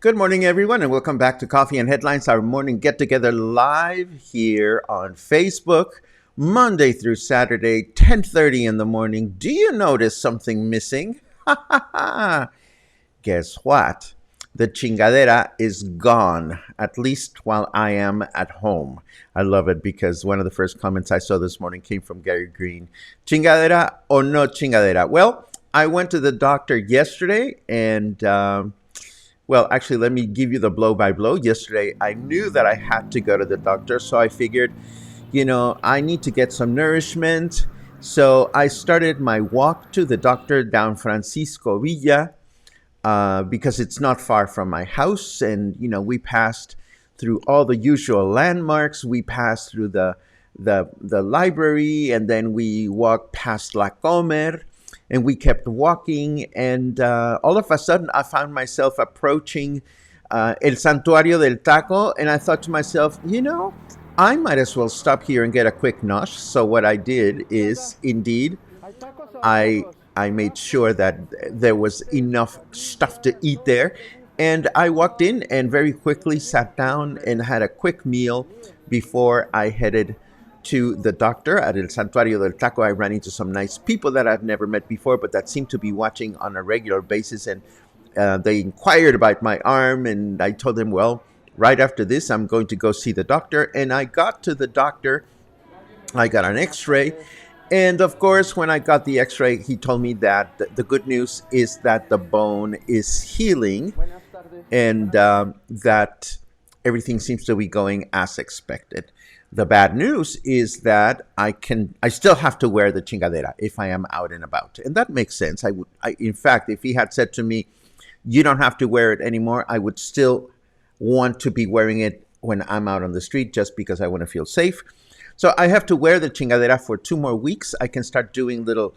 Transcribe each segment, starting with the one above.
Good morning, everyone, and welcome back to Coffee and Headlines, our morning get together live here on Facebook, Monday through Saturday, 10:30 in the morning. Do you notice something missing? Guess what? The chingadera is gone, at least while I am at home. I love it because one of the first comments I saw this morning came from Gary Green. Chingadera or no chingadera? Well, I went to the doctor yesterday and well, actually, let me give you the blow by blow. Yesterday, I knew that I had to go to the doctor, so I figured, I need to get some nourishment. So I started my walk to the doctor down Francisco Villa because it's not far from my house. And, we passed through all the usual landmarks. We passed through the library, and then we walked past La Comer. And we kept walking, and all of a sudden, I found myself approaching El Santuario del Taco, and I thought to myself, I might as well stop here and get a quick nosh. So what I did is, indeed, I made sure that there was enough stuff to eat there, and I walked in and very quickly sat down and had a quick meal before I headed to the doctor at El Santuario del Taco. I ran into some nice people that I've never met before, but that seemed to be watching on a regular basis. And they inquired about my arm, and I told them, well, right after this, I'm going to go see the doctor. And I got to the doctor. I got an x-ray. And of course, when I got the x-ray, he told me that the good news is that the bone is healing and that everything seems to be going as expected. The bad news is that I still have to wear the chingadera if I am out and about. And that makes sense. In fact, if he had said to me, you don't have to wear it anymore, I would still want to be wearing it when I'm out on the street just because I want to feel safe. So I have to wear the chingadera for 2 more weeks. I can start doing little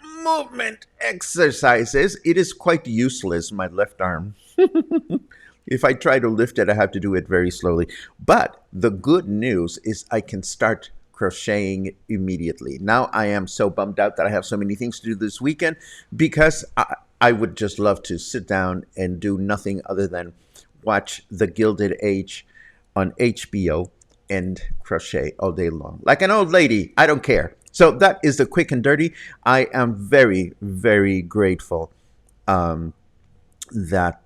movement exercises. It is quite useless, my left arm. If I try to lift it, I have to do it very slowly. But the good news is I can start crocheting immediately. Now I am so bummed out that I have so many things to do this weekend because I would just love to sit down and do nothing other than watch The Gilded Age on HBO and crochet all day long. Like an old lady, I don't care. So that is the quick and dirty. I am very, very grateful that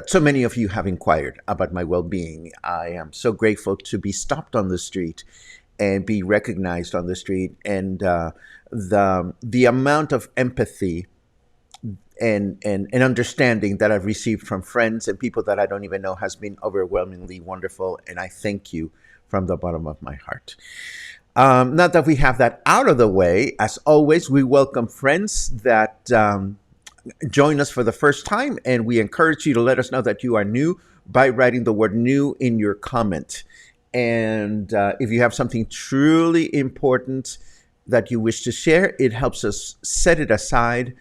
so many of you have inquired about my well-being. I am so grateful to be stopped on the street and be recognized on the street, and the amount of empathy and understanding that I've received from friends and people that I don't even know has been overwhelmingly wonderful, and I thank you from the bottom of my heart. Now that we have that out of the way, as always, we welcome friends that join us for the first time, and we encourage you to let us know that you are new by writing the word new in your comment. And if you have something truly important that you wish to share. It helps us set it aside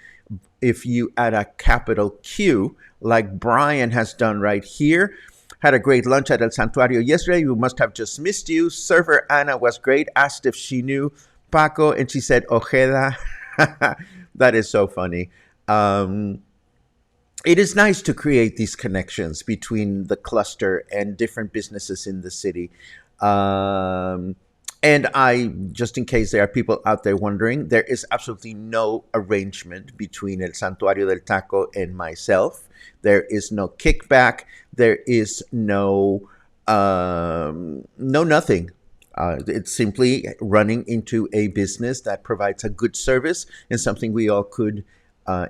if you add a capital Q, like Brian has done right here. Had a great lunch at El Santuario yesterday. We must have just missed you. Server Anna was great. Asked if she knew Paco, and she said Ojeda. That is so funny. It is nice to create these connections between the cluster and different businesses in the city. Um, and I, just in case there are people out there wondering, there is absolutely no arrangement between El Santuario del Taco and myself. There is no kickback. There is no nothing. It's simply running into a business that provides a good service and something we all could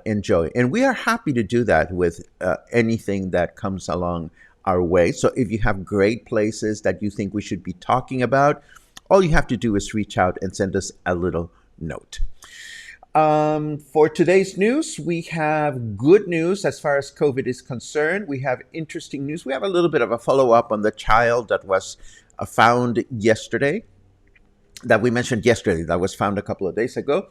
enjoy. And we are happy to do that with anything that comes along our way. So if you have great places that you think we should be talking about, all you have to do is reach out and send us a little note. For today's news, we have good news as far as COVID is concerned. We have interesting news. We have a little bit of a follow-up on the child that was found yesterday, that we mentioned yesterday, that was found a couple of days ago.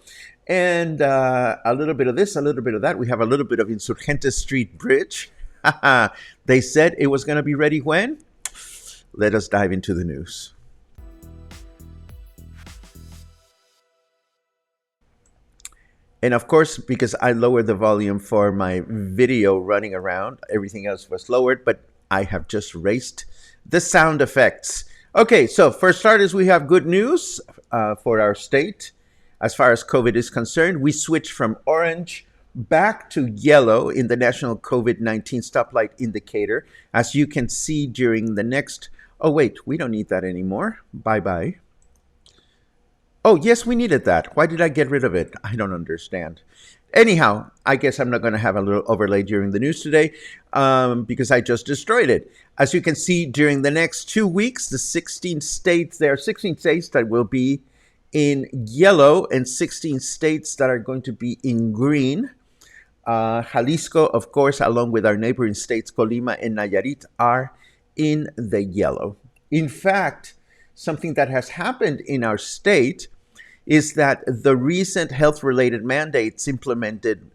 And a little bit of this, a little bit of that. We have a little bit of Insurgentes Street Bridge. They said it was going to be ready when? Let us dive into the news. And of course, because I lowered the volume for my video running around, everything else was lowered, but I have just raised the sound effects. Okay, so for starters, we have good news for our state. As far as COVID is concerned, we switched from orange back to yellow in the national COVID-19 stoplight indicator. As you can see during the next... Oh, wait, we don't need that anymore. Bye-bye. Oh, yes, we needed that. Why did I get rid of it? I don't understand. Anyhow, I guess I'm not going to have a little overlay during the news today because I just destroyed it. As you can see, during the next 2 weeks, there are 16 states that will be in yellow and 16 states that are going to be in green. Jalisco, of course, along with our neighboring states, Colima and Nayarit, are in the yellow. In fact, something that has happened in our state is that the recent health-related mandates implemented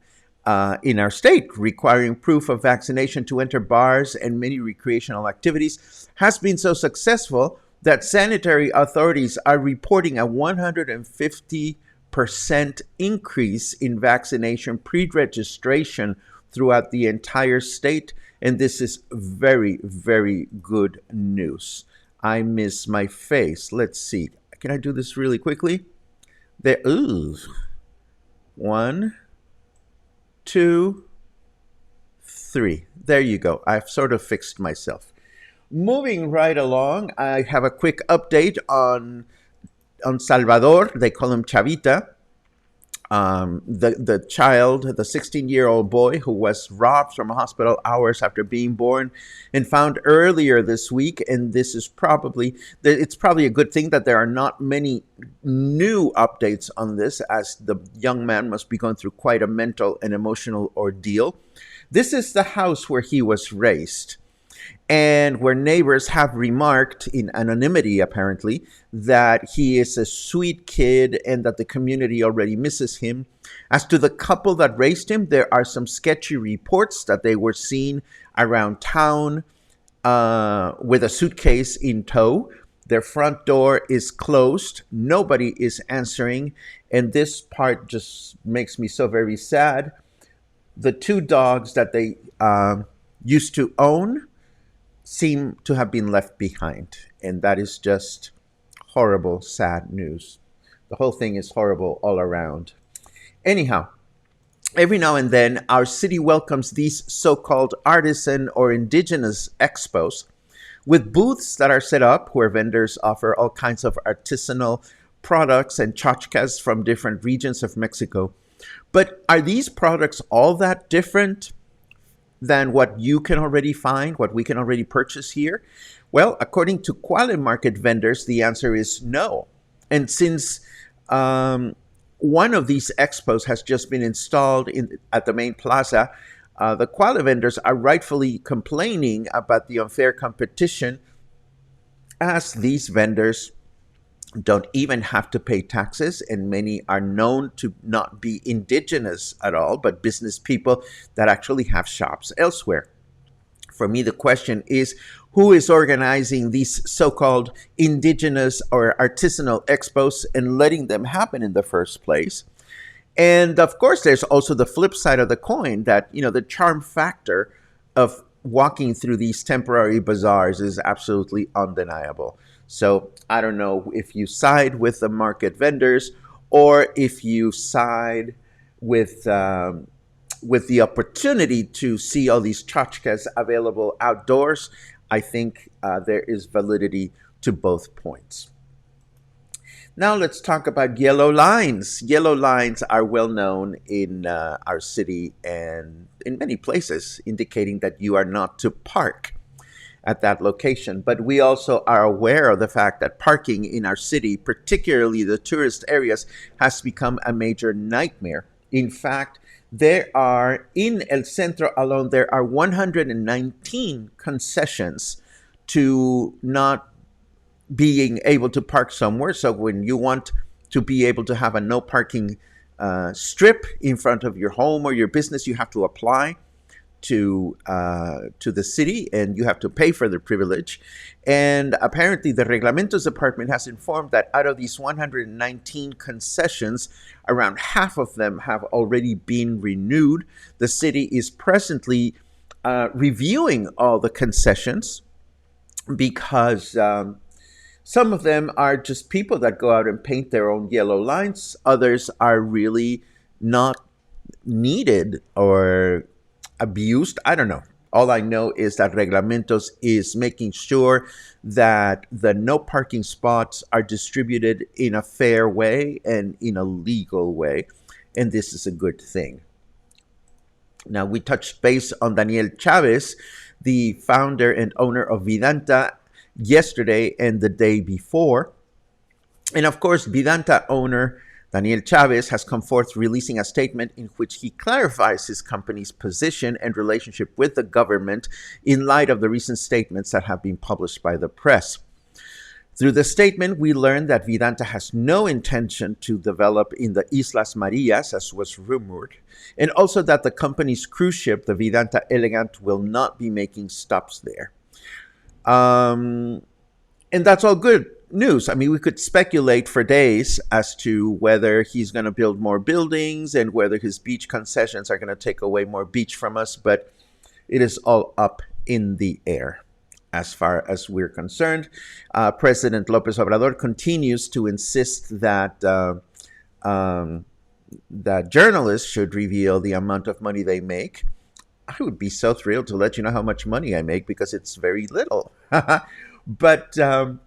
in our state, requiring proof of vaccination to enter bars and many recreational activities, has been so successful that sanitary authorities are reporting a 150% increase in vaccination pre-registration throughout the entire state. And this is very, very good news. I miss my face. Let's see. Can I do this really quickly? There. Ooh. 1, 2, 3. There you go. I've sort of fixed myself. Moving right along, I have a quick update on Salvador. They call him Chavita. The child, the 16-year-old boy who was robbed from a hospital hours after being born and found earlier this week. And it's probably a good thing that there are not many new updates on this, as the young man must be going through quite a mental and emotional ordeal. This is the house where he was raised, and where neighbors have remarked, in anonymity apparently, that he is a sweet kid and that the community already misses him. As to the couple that raised him, there are some sketchy reports that they were seen around town with a suitcase in tow. Their front door is closed. Nobody is answering. And this part just makes me so very sad. The 2 dogs that they used to own seem to have been left behind. And that is just horrible, sad news. The whole thing is horrible all around. Anyhow, every now and then, our city welcomes these so-called artisan or indigenous expos with booths that are set up where vendors offer all kinds of artisanal products and chachkas from different regions of Mexico. But are these products all that different than what you can already find, what we can already purchase here? Well, according to Cuale Market vendors, the answer is no. And since one of these expos has just been installed at the main plaza, the Cuale vendors are rightfully complaining about the unfair competition, as these vendors don't even have to pay taxes, and many are known to not be indigenous at all, but business people that actually have shops elsewhere. For me, the question is, who is organizing these so-called indigenous or artisanal expos and letting them happen in the first place? And of course, there's also the flip side of the coin that, the charm factor of walking through these temporary bazaars is absolutely undeniable. So I don't know if you side with the market vendors or if you side with the opportunity to see all these tchotchkes available outdoors. I think there is validity to both points. Now let's talk about yellow lines. Yellow lines are well known in our city and in many places, indicating that you are not to park at that location. But we also are aware of the fact that parking in our city, particularly the tourist areas, has become a major nightmare. In fact, in El Centro alone, there are 119 concessions to not being able to park somewhere. So when you want to be able to have a no parking strip in front of your home or your business, you have to apply to the city, and you have to pay for the privilege. And apparently the Reglamentos Department has informed that out of these 119 concessions, around half of them have already been renewed. The city is presently reviewing all the concessions because some of them are just people that go out and paint their own yellow lines. Others are really not needed or abused. I don't know. All I know is that Reglamentos is making sure that the no parking spots are distributed in a fair way and in a legal way. And this is a good thing. Now, we touched base on Daniel Chavez, the founder and owner of Vidanta, yesterday and the day before. And of course, Vidanta owner Daniel Chavez has come forth releasing a statement in which he clarifies his company's position and relationship with the government in light of the recent statements that have been published by the press. Through the statement, we learned that Vedanta has no intention to develop in the Islas Marias, as was rumored, and also that the company's cruise ship, the Vedanta Elegant, will not be making stops there. And that's all good news. I mean, we could speculate for days as to whether he's going to build more buildings and whether his beach concessions are going to take away more beach from us, but it is all up in the air. As far as we're concerned, President López Obrador continues to insist that that journalists should reveal the amount of money they make. I would be so thrilled to let you know how much money I make because it's very little. But the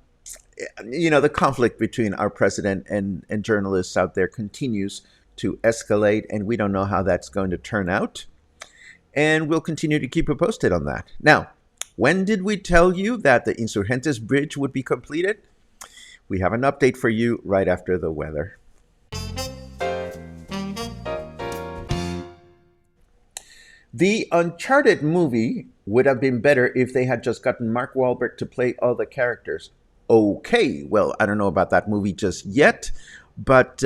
conflict between our president and journalists out there continues to escalate, and we don't know how that's going to turn out. And we'll continue to keep you posted on that. Now, when did we tell you that the Insurgentes bridge would be completed? We have an update for you right after the weather. The Uncharted movie would have been better if they had just gotten Mark Wahlberg to play all the characters. Okay, well, I don't know about that movie just yet, but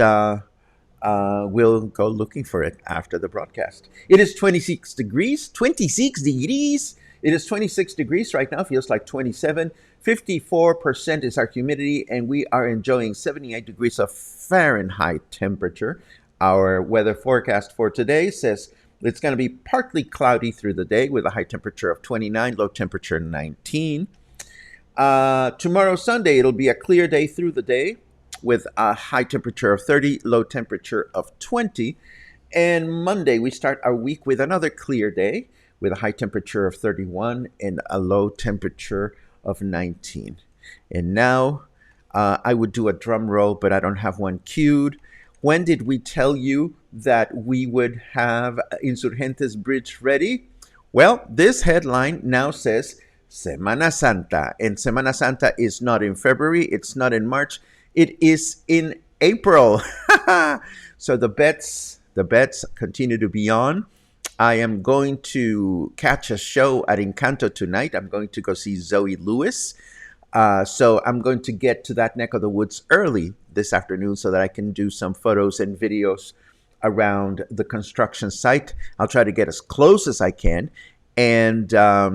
we'll go looking for it after the broadcast. It is 26 degrees. 26 degrees? It is 26 degrees right now. Feels like 27. 54% is our humidity, and we are enjoying 78 degrees of Fahrenheit temperature. Our weather forecast for today says it's going to be partly cloudy through the day with a high temperature of 29, low temperature 19. Tomorrow, Sunday, it'll be a clear day through the day with a high temperature of 30, low temperature of 20. And Monday, we start our week with another clear day with a high temperature of 31 and a low temperature of 19. And now I would do a drum roll, but I don't have one queued. When did we tell you that we would have Insurgentes Bridge ready? Well, this headline now says Semana Santa. And Semana Santa is not in February. It's not in March. It is in April. So the bets continue to be on. I am going to catch a show at Encanto tonight. I'm going to go see Zoe Lewis. So I'm going to get to that neck of the woods early this afternoon so that I can do some photos and videos around the construction site. I'll try to get as close as I can. And I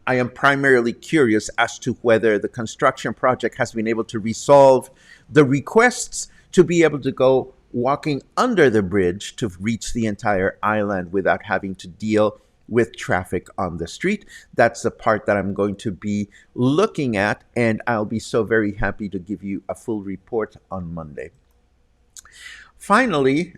am primarily curious as to whether the construction project has been able to resolve the requests to be able to go walking under the bridge to reach the entire island without having to deal with traffic on the street. That's the part that I'm going to be looking at, and I'll be so very happy to give you a full report on Monday. Finally,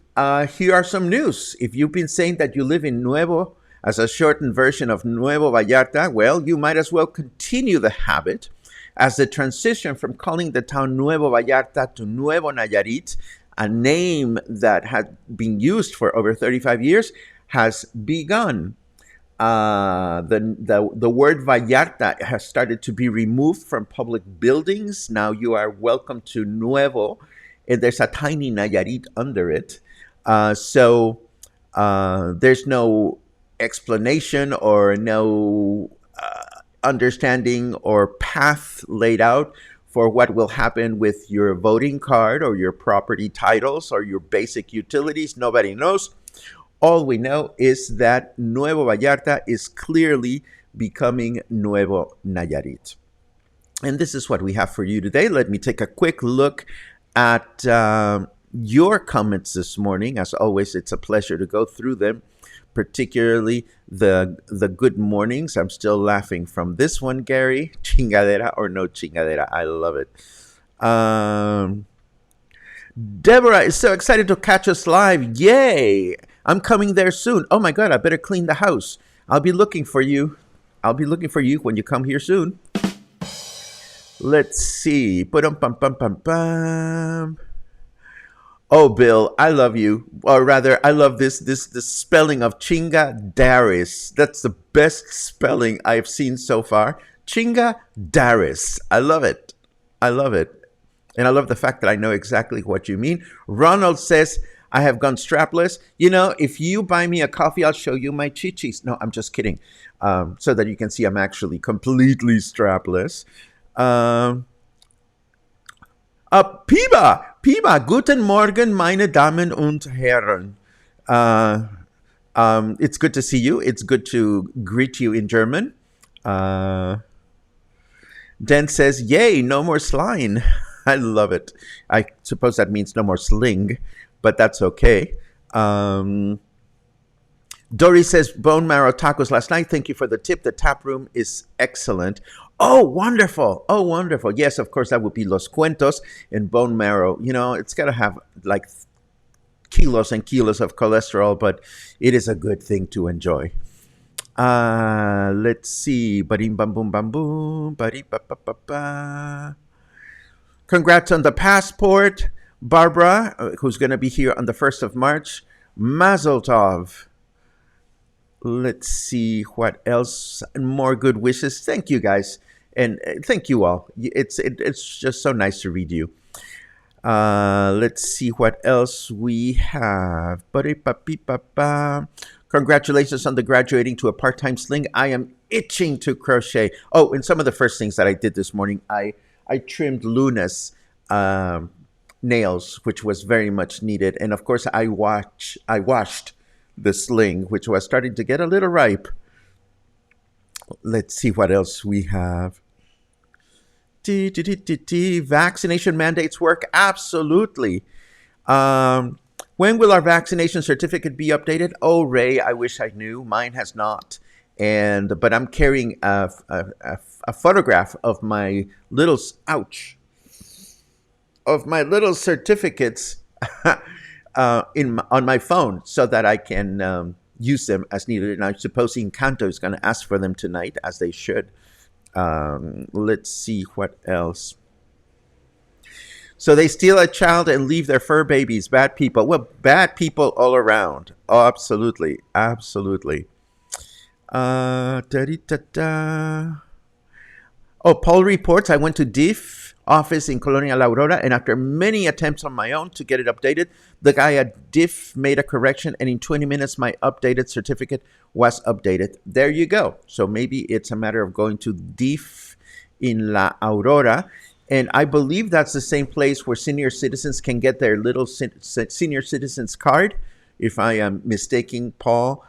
here are some news. If you've been saying that you live in Nuevo as a shortened version of Nuevo Vallarta, well, you might as well continue the habit, as the transition from calling the town Nuevo Vallarta to Nuevo Nayarit, a name that had been used for over 35 years, has begun. The word Vallarta has started to be removed from public buildings. Now you are welcome to Nuevo, and there's a tiny Nayarit under it. So there's no explanation or no understanding or path laid out for what will happen with your voting card or your property titles or your basic utilities. Nobody knows. All we know is that Nuevo Vallarta is clearly becoming Nuevo Nayarit. And this is what we have for you today. Let me take a quick look at your comments this morning. As always, it's a pleasure to go through them, particularly the good mornings. I'm still laughing from this one, Gary. Chingadera or no chingadera. I love it. Deborah is so excited to catch us live. Yay! I'm coming there soon. Oh my God, I better clean the house. I'll be looking for you. I'll be looking for you when you come here soon. Let's see. Pum-pum-pum-pum-pum. Oh, Bill, I love you. Or rather, I love this spelling of Chingadaris. That's the best spelling I've seen so far. Chingadaris. I love it. I love it. And I love the fact that I know exactly what you mean. Ronald says, I have gone strapless. You know, if you buy me a coffee, I'll show you my chichis. No, I'm just kidding. So that you can see I'm actually completely strapless. Piba, guten Morgen, meine Damen und Herren. It's good to see you. It's good to greet you in German. Den says, yay, no more slime. I love it. I suppose that means no more sling, but that's okay. Dory says, bone marrow tacos last night. Thank you for the tip. The tap room is excellent. Oh, wonderful. Oh, wonderful. Yes, of course, that would be Los Cuentos and bone marrow. You know, it's got to have like kilos and kilos of cholesterol, but it is a good thing to enjoy. Let's see. Badim bam boom bam boom. Ba-di-ba-ba-ba-ba. Congrats on the passport, Barbara, who's going to be here on the 1st of March. Mazel tov. Let's see what else. More good wishes. Thank you, guys. And thank you all. It's just so nice to read you. Let's see what else we have. Congratulations on the graduating to a part-time sling. I am itching to crochet. Oh, and some of the first things that I did this morning, I trimmed Luna's nails, which was very much needed. And of course, I washed the sling, which was starting to get a little ripe. Let's see what else we have. Vaccination mandates work? Absolutely. When will our vaccination certificate be updated? Oh, Ray, I wish I knew. Mine has not. But I'm carrying a photograph of my little certificates on my phone so that I can use them as needed. And I suppose Encanto is going to ask for them tonight, as they should. Let's see what else. So they steal a child and leave their fur babies. Bad people. Well, bad people all around. Oh, absolutely. Absolutely. Oh, Paul reports, I went to DIF office in Colonia La Aurora, and after many attempts on my own to get it updated, the guy at DIF made a correction, and in 20 minutes, my updated certificate was updated. There you go. So maybe it's a matter of going to DIF in La Aurora. And I believe that's the same place where senior citizens can get their little senior citizens card. If I am mistaking, Paul,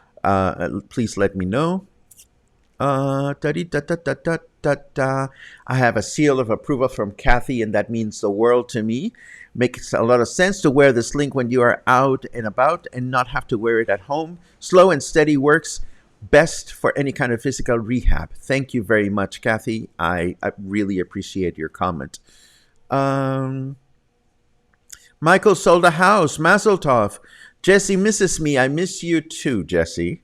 please let me know. Da-dee-da-da-da-da-da-da. I have a seal of approval from Kathy, and that means the world to me. Makes a lot of sense to wear this link when you are out and about and not have to wear it at home. Slow and steady works best for any kind of physical rehab. Thank you very much, Kathy. I really appreciate your comment. Michael sold a house. Mazel tov. Jesse misses me. I miss you too, Jesse.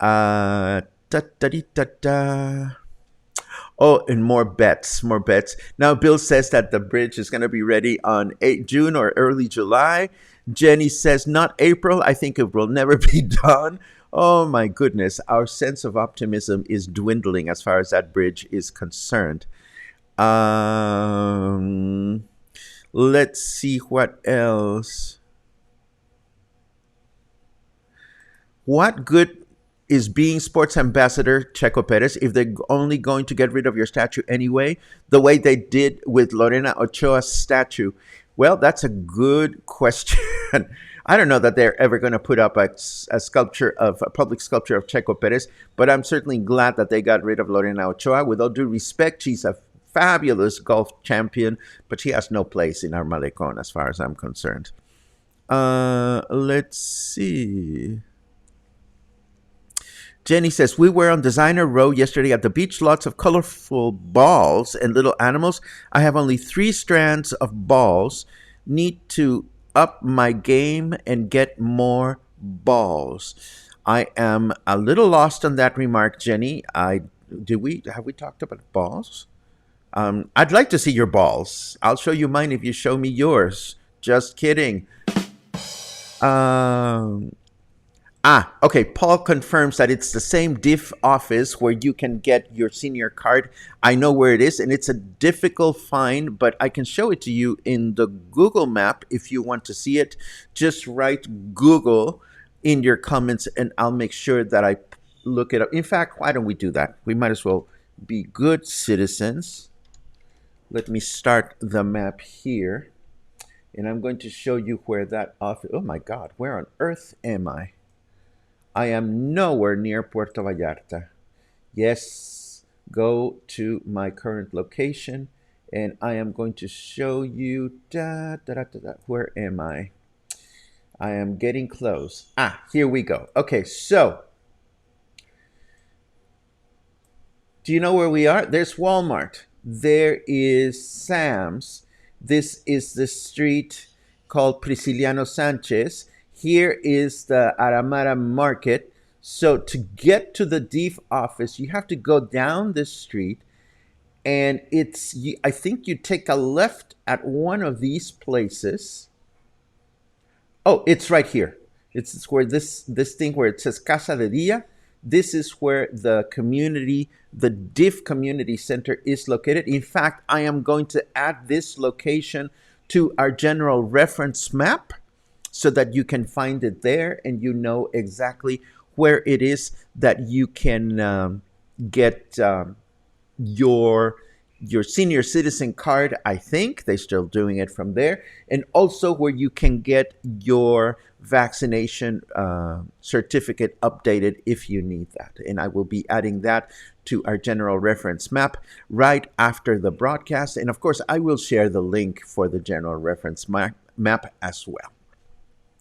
Da, da, da, da, da. Oh, and more bets. Now, Bill says that the bridge is going to be ready on June or early July. Jenny says, not April. I think it will never be done. Oh, my goodness. Our sense of optimism is dwindling as far as that bridge is concerned. Let's see what else. What good is being sports ambassador, Checo Perez, if they're only going to get rid of your statue anyway, the way they did with Lorena Ochoa's statue? Well, that's a good question. I don't know that they're ever going to put up a public sculpture of Checo Perez, but I'm certainly glad that they got rid of Lorena Ochoa. With all due respect, she's a fabulous golf champion, but she has no place in our Malecon as far as I'm concerned. Let's see. Jenny says, we were on Designer Row yesterday at the beach. Lots of colorful balls and little animals. I have only 3 strands of balls. Need to up my game and get more balls. I am a little lost on that remark, Jenny. Have we talked about balls? I'd like to see your balls. I'll show you mine if you show me yours. Just kidding. Okay. Paul confirms that it's the same diff office where you can get your senior card. I know where it is, and it's a difficult find, but I can show it to you in the Google map if you want to see it. Just write Google in your comments, and I'll make sure that I look it up. In fact, why don't we do that? We might as well be good citizens. Let me start the map here, and I'm going to show you where that office... Oh, my God. Where on earth am I? I am nowhere near Puerto Vallarta. Yes, go to my current location, and I am going to show you... Where am I? I am getting close. Here we go. Okay, so... Do you know where we are? There's Walmart. There is Sam's. This is the street called Prisciliano Sanchez. Here is the Aramara Market. So to get to the DEEF office, you have to go down this street, and I think you take a left at one of these places. Oh, it's right here. It's where this thing where it says Casa de Dia. This is where the DIF Community Center is located. In fact, I am going to add this location to our general reference map so that you can find it there and you know exactly where it is that you can get your senior citizen card. I think they're still doing it from there. And also where you can get your vaccination certificate updated if you need that. And I will be adding that to our general reference map right after the broadcast. And of course, I will share the link for the general reference map as well.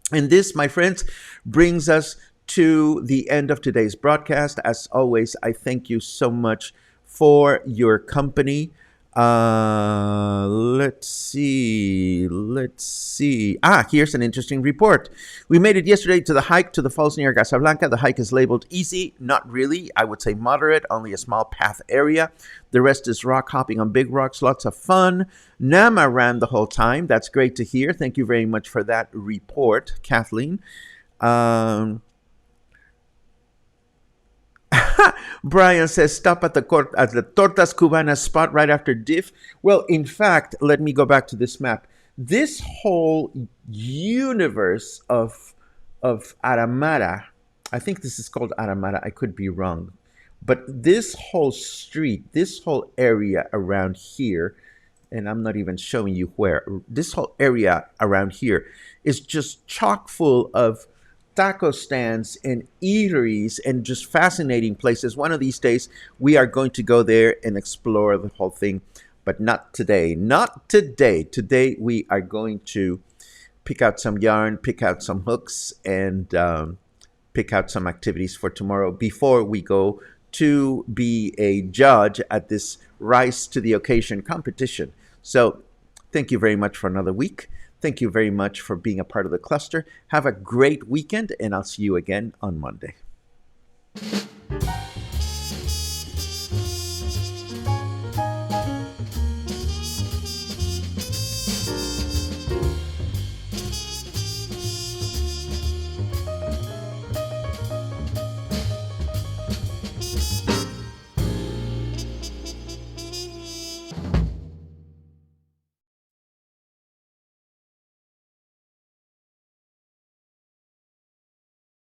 And this, my friends, brings us to the end of today's broadcast. As always, I thank you so much for your company. Let's see. Here's an interesting report. We made it yesterday to the hike to the falls near Casablanca. The hike is labeled easy. Not really. I would say moderate, only a small path area. The rest is rock hopping on big rocks. Lots of fun. Nama ran the whole time. That's great to hear. Thank you very much for that report, Kathleen. Brian says, stop at the Tortas Cubanas spot right after DIF. Well, in fact, let me go back to this map. This whole universe of Aramara, I think this is called Aramara. I could be wrong. But this whole street, this whole area around here, and I'm not even showing you where, this whole area around here is just chock full of taco stands and eateries and just fascinating places. One of these days, we are going to go there and explore the whole thing, but not today. Not today. Today, we are going to pick out some yarn, pick out some hooks, and pick out some activities for tomorrow before we go to be a judge at this Rise to the Occasion competition. So, thank you very much for another week. Thank you very much for being a part of the cluster. Have a great weekend, and I'll see you again on Monday.